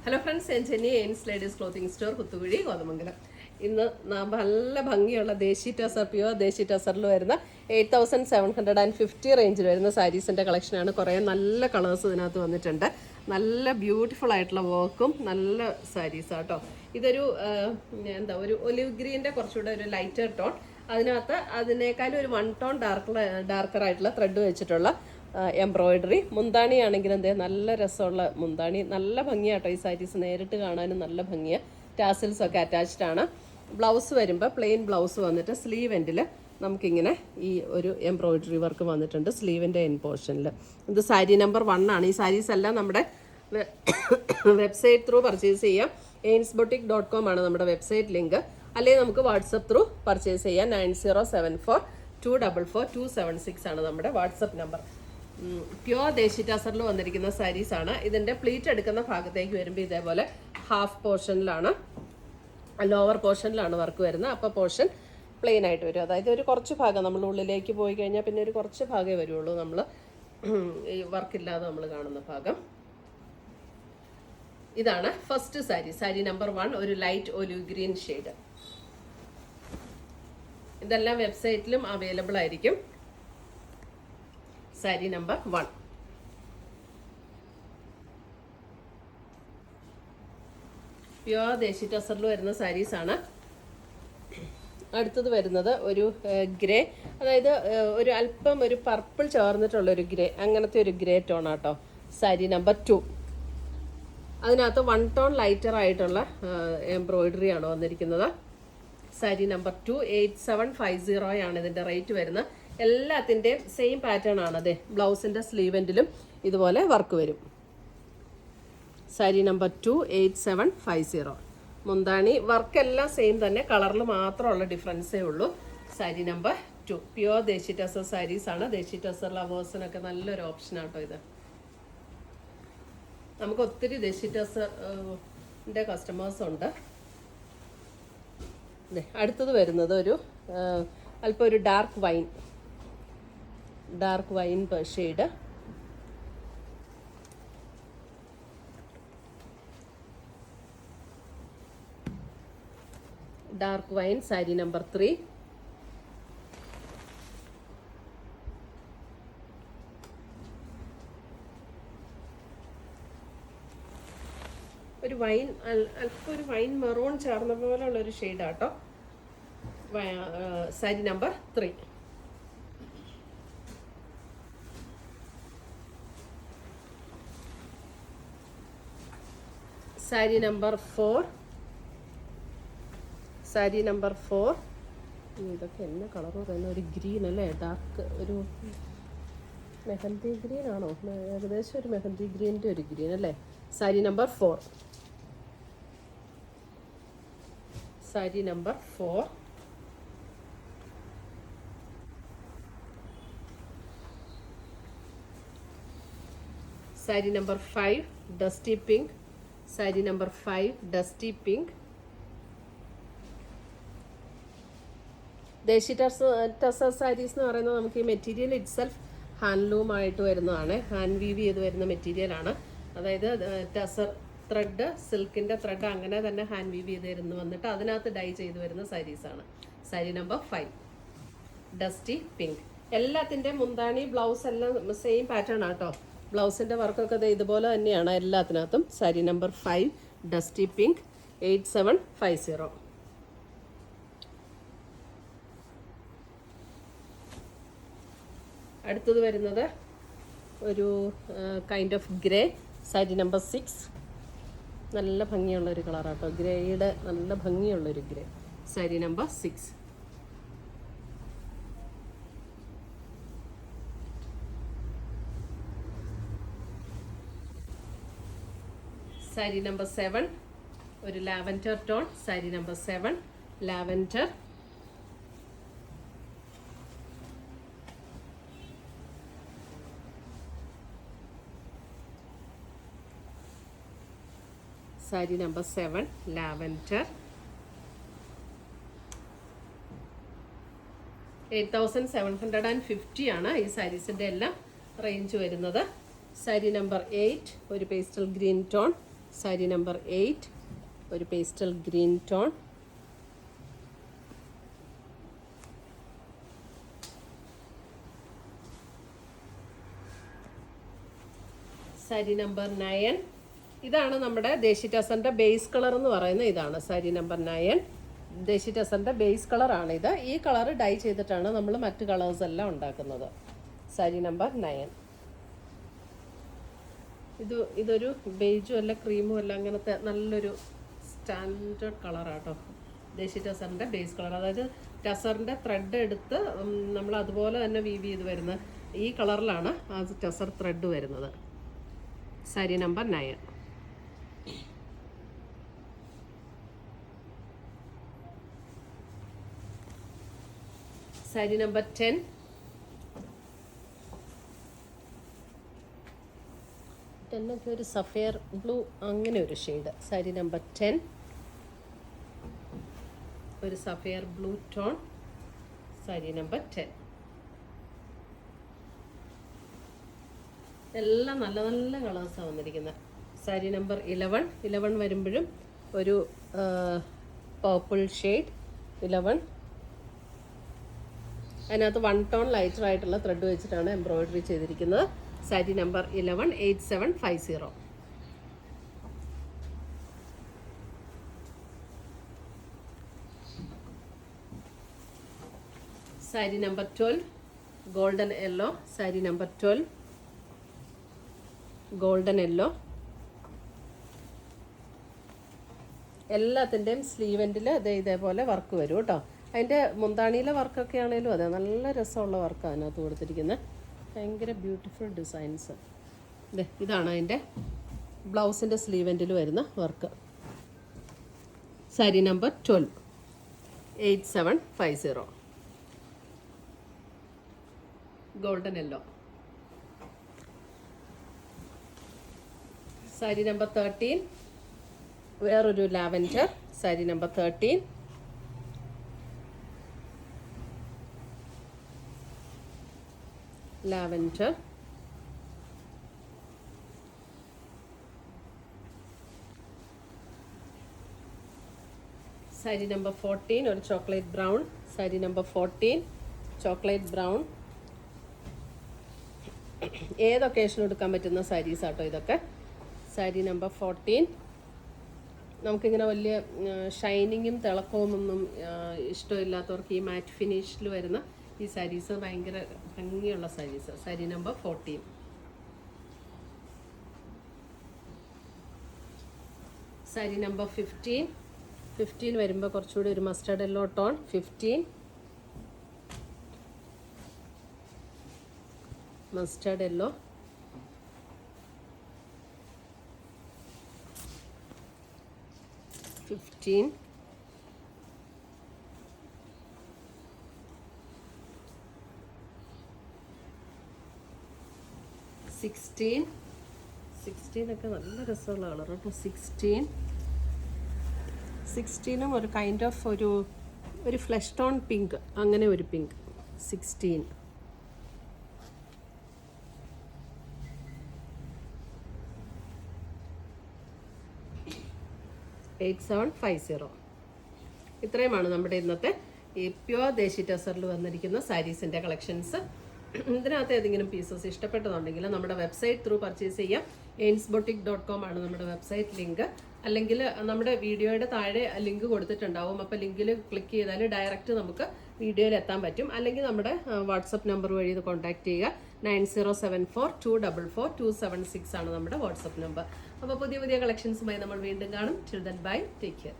Hello friends, ഞാൻ ചെന്നൈ എയിൻസ് ladies clothing store Kuthukuzhi Kothamangalam. ഇന്ന് നല്ല ഭംഗിയുള്ള ദേശി ടസർ, പ്യുവർ ദേശി ടസറിൽ വരുന്ന 8750 റേഞ്ചിൽ വരുന്ന സാരീസിൻ്റെ കളക്ഷനാണ്. കുറേ നല്ല കളേഴ്സ് ഇതിനകത്ത് വന്നിട്ടുണ്ട്. നല്ല ബ്യൂട്ടിഫുൾ ആയിട്ടുള്ള വർക്കും നല്ല സാരീസ് ആട്ടോ. ഇതൊരു ഒരു ഒലിവ് ഗ്രീൻ്റെ കുറച്ചുകൂടെ ഒരു ലൈറ്റർ ടോൺ, അതിനകത്ത് അതിനേക്കാളും ഒരു 1 ടോൺ ഡാർക്കർ ആയിട്ടുള്ള ത്രെഡ് വെച്ചിട്ടുള്ള എംബ്രോയിഡറി. മുന്താണി ആണെങ്കിലും നല്ല രസമുള്ള മുന്താണി, നല്ല ഭംഗിയാട്ടോ. ഈ സാരീസ് നേരിട്ട് കാണാനും നല്ല ഭംഗിയാണ്. ടാസിൽസ് ഒക്കെ അറ്റാച്ച്ഡ് ആണ്. ബ്ലൗസ് വരുമ്പോൾ പ്ലെയിൻ ബ്ലൗസ് വന്നിട്ട് സ്ലീവ് എൻഡിൽ നമുക്കിങ്ങനെ ഈ ഒരു എംബ്രോയിഡറി വർക്ക് വന്നിട്ടുണ്ട് സ്ലീവിൻ്റെ എൻ പോർഷനിൽ. ഇത് സാരി നമ്പർ 1 ആണ്. ഈ സാരീസ് എല്ലാം നമ്മുടെ വെബ്സൈറ്റ് ത്രൂ പർച്ചേസ് ചെയ്യാം. ainsboutique.com ആണ് നമ്മുടെ വെബ്സൈറ്റ് ലിങ്ക്. അല്ലെങ്കിൽ നമുക്ക് വാട്സപ്പ് ത്രൂ പർച്ചേസ് ചെയ്യാം. 9074244276 ആണ് നമ്മുടെ വാട്സപ്പ് നമ്പർ. പ്യുവർ ദേശി ടസറിൽ വന്നിരിക്കുന്ന സാരീസാണ്. ഇതിൻ്റെ പ്ലീറ്റ് എടുക്കുന്ന ഭാഗത്തേക്ക് വരുമ്പോൾ ഇതേപോലെ ഹാഫ് പോർഷനിലാണ്, ലോവർ പോർഷനിലാണ് വർക്ക് വരുന്നത്. അപ്പോൾ പോർഷൻ പ്ലെയിൻ ആയിട്ട് വരും. അതായത് ഒരു കുറച്ച് ഭാഗം നമ്മൾ ഉള്ളിലേക്ക് പോയി കഴിഞ്ഞാൽ പിന്നെ ഒരു കുറച്ച് ഭാഗമേ വരുള്ളൂ നമ്മൾ ഈ വർക്കില്ലാതെ നമ്മൾ കാണുന്ന ഭാഗം. ഇതാണ് ഫസ്റ്റ് സാരി, സാരി നമ്പർ 1, ഒരു ലൈറ്റ് ഒലിവ് ഗ്രീൻ ഷെയ്ഡ്. ഇതെല്ലാം വെബ്സൈറ്റിലും അവൈലബിൾ ആയിരിക്കും. സാരി നമ്പർ 1. പ്യുവർ ദേശി ടസറിൽ വരുന്ന സാരീസാണ്. അടുത്തത് വരുന്നത് ഒരു ഗ്രേ, അതായത് ഒരു അല്പം ഒരു പർപ്പിൾ ചേർന്നിട്ടുള്ള ഒരു ഗ്രേ, അങ്ങനത്തെ ഒരു ഗ്രേ ടോൺ ആട്ടോ. സാരി നമ്പർ 2. അതിനകത്ത് 1 ടോൺ ലൈറ്റർ ആയിട്ടുള്ള എംബ്രോയിഡറി ആണ് വന്നിരിക്കുന്നത്. സാരി നമ്പർ 2 8750 ആണ് ഇതിൻ്റെ റേറ്റ് വരുന്നത്. എല്ലാത്തിൻ്റെയും സെയിം പാറ്റേൺ ആണ്. അതെ, ബ്ലൗസിൻ്റെ സ്ലീവെൻറ്റിലും ഇതുപോലെ വർക്ക് വരും. സാരി നമ്പർ 2 8750. മുന്താണി വർക്കെല്ലാം സെയിം തന്നെ, കളറിൽ മാത്രമുള്ള ഡിഫറൻസേ ഉള്ളൂ. സാരി നമ്പർ 2 പ്യുവർ ദേശി ടസർ സാരീസ് ആണ്. ദേശി ടസർ ലവേഴ്സിനൊക്കെ നല്ലൊരു ഓപ്ഷനാട്ടോ ഇത്. നമുക്ക് ഒത്തിരി ദേശി ടസറിൻ്റെ കസ്റ്റമേഴ്സ് ഉണ്ട്. അടുത്തത് വരുന്നത് ഒരു അല്പം ഒരു dark wine shade. Dark wine, sari number 3. ഒരു വൈൻ, അല്പം ഒരു വൈൻ മെറൂൺ ചേർന്ന പോലെയുള്ള ഒരു ഷെയ്ഡാട്ടോ. Sari number 3. Sari number 4. Sari number 4. ഇതൊക്കെ എന്നെ കളർ പറയുന്ന ഒരു ഗ്രീൻ അല്ലേ, ഡാർക്ക് ഒരു മെഹന്തി ഗ്രീൻ ആണോ, ഏകദേശം ഒരു മെഹന്തി ഗ്രീൻ്റെ ഒരു ഗ്രീൻ അല്ലേ. Sari number 4. Sari number 4. Sari number 5 dusty pink. Sari number 5 dusty pink. Desi tussar saris എന്ന് പറയുന്നത് നമുക്ക് ഈ മെറ്റീരിയൽ ഇറ്റ്സെൽഫ് ഹാൻഡ്ലൂം ആയിട്ട് വരുന്നതാണ്. ഹാൻഡ് വീവ് ചെയ്ത് വരുന്ന മെറ്റീരിയലാണ്. അതായത് ടസർ ത്രെഡ്, സിൽക്കിൻ്റെ ത്രെഡ് അങ്ങനെ തന്നെ ഹാൻഡ് വീവ് ചെയ്ത് വരുന്നു വന്നിട്ട് അതിനകത്ത് ഡൈ ചെയ്ത് വരുന്ന സാരീസാണ്. Sari number 5 dusty pink. എല്ലാത്തിൻ്റെയും മുന്താണി ബ്ലൗസ് എല്ലാം സെയിം പാറ്റേൺ ആട്ടോ. ബ്ലൗസിൻ്റെ വർക്കൊക്കെ ഇതുപോലെ തന്നെയാണ് എല്ലാത്തിനകത്തും. Sari number 5 dusty pink 8750. അടുത്തത് വരുന്നത് ഒരു kind of grey, sari number 6. നല്ല ഭംഗിയുള്ളൊരു കളറാട്ടോ, ഗ്രേയുടെ നല്ല ഭംഗിയുള്ളൊരു grey. Sari number 6. Sari number 7 ഒരു lavender tone. Sari number 7 lavender. Sari number 7 lavender. 8750 ആണ് ഈ സാരീസിൻ്റെ എല്ലാം റേഞ്ച് വരുന്നത്. സാരി നമ്പർ 8 ഒരു pastel green tone. Sari number 8 ഒരു pastel green tone. Sari number 9 ഇതാണ് നമ്മുടെ ദേശി ടസറിൻ്റെ ബേസ് കളർ എന്ന് പറയുന്നത്. ഇതാണ് സാരി നമ്പർ 9 ദേശി ടസറിൻ്റെ ബേസ് കളറാണിത്. ഈ കളർ ഡൈ ചെയ്തിട്ടാണ് നമ്മൾ മറ്റ് കളേഴ്സ് എല്ലാം ഉണ്ടാക്കുന്നത്. സാരി നമ്പർ 9 ഇതൊരു ബേജും അല്ല ക്രീമും അല്ല, അങ്ങനത്തെ നല്ലൊരു സ്റ്റാൻഡേർഡ് കളറാട്ടോ ദേശി ടസറിൻ്റെ ബേസ് കളർ. അതായത് ടസറിൻ്റെ ത്രെഡ് എടുത്ത് നമ്മൾ അതുപോലെ തന്നെ വീവ് ചെയ്ത് വരുന്ന ഈ കളറിലാണ് ആ ടസർ ത്രെഡ് വരുന്നത്. സാരി നമ്പർ 9. സാരി നമ്പർ 10 ടെന്നൊക്കെ ഒരു സഫയർ ബ്ലൂ അങ്ങനെ ഒരു ഷെയ്ഡ്. സാരി നമ്പർ 10 ഒരു sapphire blue tone. Sari number 10 എല്ലാം നല്ല നല്ല കളേഴ്സാണ് വന്നിരിക്കുന്നത്. സാരി നമ്പർ 11 വരുമ്പോഴും ഒരു പർപ്പിൾ ഷെയ്ഡ് 11. അതിനകത്ത് 1 ടോൺ ലൈറ്റർ ആയിട്ടുള്ള ത്രെഡ് വെച്ചിട്ടാണ് എംബ്രോയിഡറി ചെയ്തിരിക്കുന്നത്. Sari number 11 8750. Sari number 12 golden yellow. Sari number 12 golden yellow. എല്ലാത്തിൻ്റെയും സ്ലീവെൻറ്റിൽ ഇതേപോലെ വർക്ക് വരും കേട്ടോ. അതിൻ്റെ മുന്താണിയിലെ വർക്കൊക്കെ ആണെങ്കിലും അതെ നല്ല രസമുള്ള വർക്കാണ് അതിനകത്ത് കൊടുത്തിരിക്കുന്നത്. ഭയങ്കര ബ്യൂട്ടിഫുൾ ഡിസൈൻസ്. ഇതാണ് അതിൻ്റെ ബ്ലൗസിൻ്റെ സ്ലീവെൻറ്റിൽ വരുന്ന work. Sari number 12 8750 golden yellow. Sari number 13 വേറൊരു lavender. Sari number 13 lavender. Sari number 14 ഒരു chocolate brown. Sari number 14 chocolate brown. ഏത് ഒക്കേഷനും എടുക്കാൻ പറ്റുന്ന സാരീസ് ആട്ടോ ഇതൊക്കെ. സാരി നമ്പർ 14 നമുക്കിങ്ങനെ വലിയ ഷൈനിങ്ങും തിളക്കവും ഒന്നും ഇഷ്ടമില്ലാത്തവർക്ക് ഈ മാറ്റ് ഫിനിഷിൽ വരുന്ന ഈ സാരീസ് ഭയങ്കര ഭംഗിയുള്ള സാരീസ്. സാരി നമ്പർ 14. സാരി നമ്പർ 15 വരുമ്പോൾ കുറച്ചുകൂടി ഒരു mustard yellow tone. 15 mustard yellow. Sixteen ഒക്കെ നല്ല രസമുള്ള കളർ കേട്ടോ. 16 ഒരു കൈൻഡ് ഓഫ് ഒരു ഫ്ലഷ് ടോൺ പിങ്ക്, അങ്ങനെ ഒരു പിങ്ക്. 16 8750. ഇത്രയുമാണ് നമ്മുടെ ഇന്നത്തെ ഈ പ്യുവർ ദേശി ടസറിൽ വന്നിരിക്കുന്ന സാരീസിൻ്റെ കളക്ഷൻസ്. ഇതിനകത്ത് ഏതെങ്കിലും പീസസ് ഇഷ്ടപ്പെട്ടതുണ്ടെങ്കിൽ നമ്മുടെ വെബ്സൈറ്റ് ത്രൂ പർച്ചേസ് ചെയ്യാം. ainsboutique.com ആണ് നമ്മുടെ വെബ്സൈറ്റ് ലിങ്ക്. അല്ലെങ്കിൽ നമ്മുടെ വീഡിയോയുടെ താഴെ ലിങ്ക് കൊടുത്തിട്ടുണ്ടാവും. അപ്പോൾ ലിങ്കിൽ ക്ലിക്ക് ചെയ്താൽ ഡയറക്റ്റ് നമുക്ക് വീഡിയോയിൽ എത്താൻ പറ്റും. അല്ലെങ്കിൽ നമ്മുടെ വാട്സപ്പ് നമ്പർ വഴി ഇത് കോൺടാക്ട് ചെയ്യുക. 9074244276 ആണ് നമ്മുടെ വാട്സപ്പ് നമ്പർ. അപ്പോൾ പുതിയ കളക്ഷൻസുമായി നമ്മൾ വീണ്ടും കാണും. Till then bye, take care.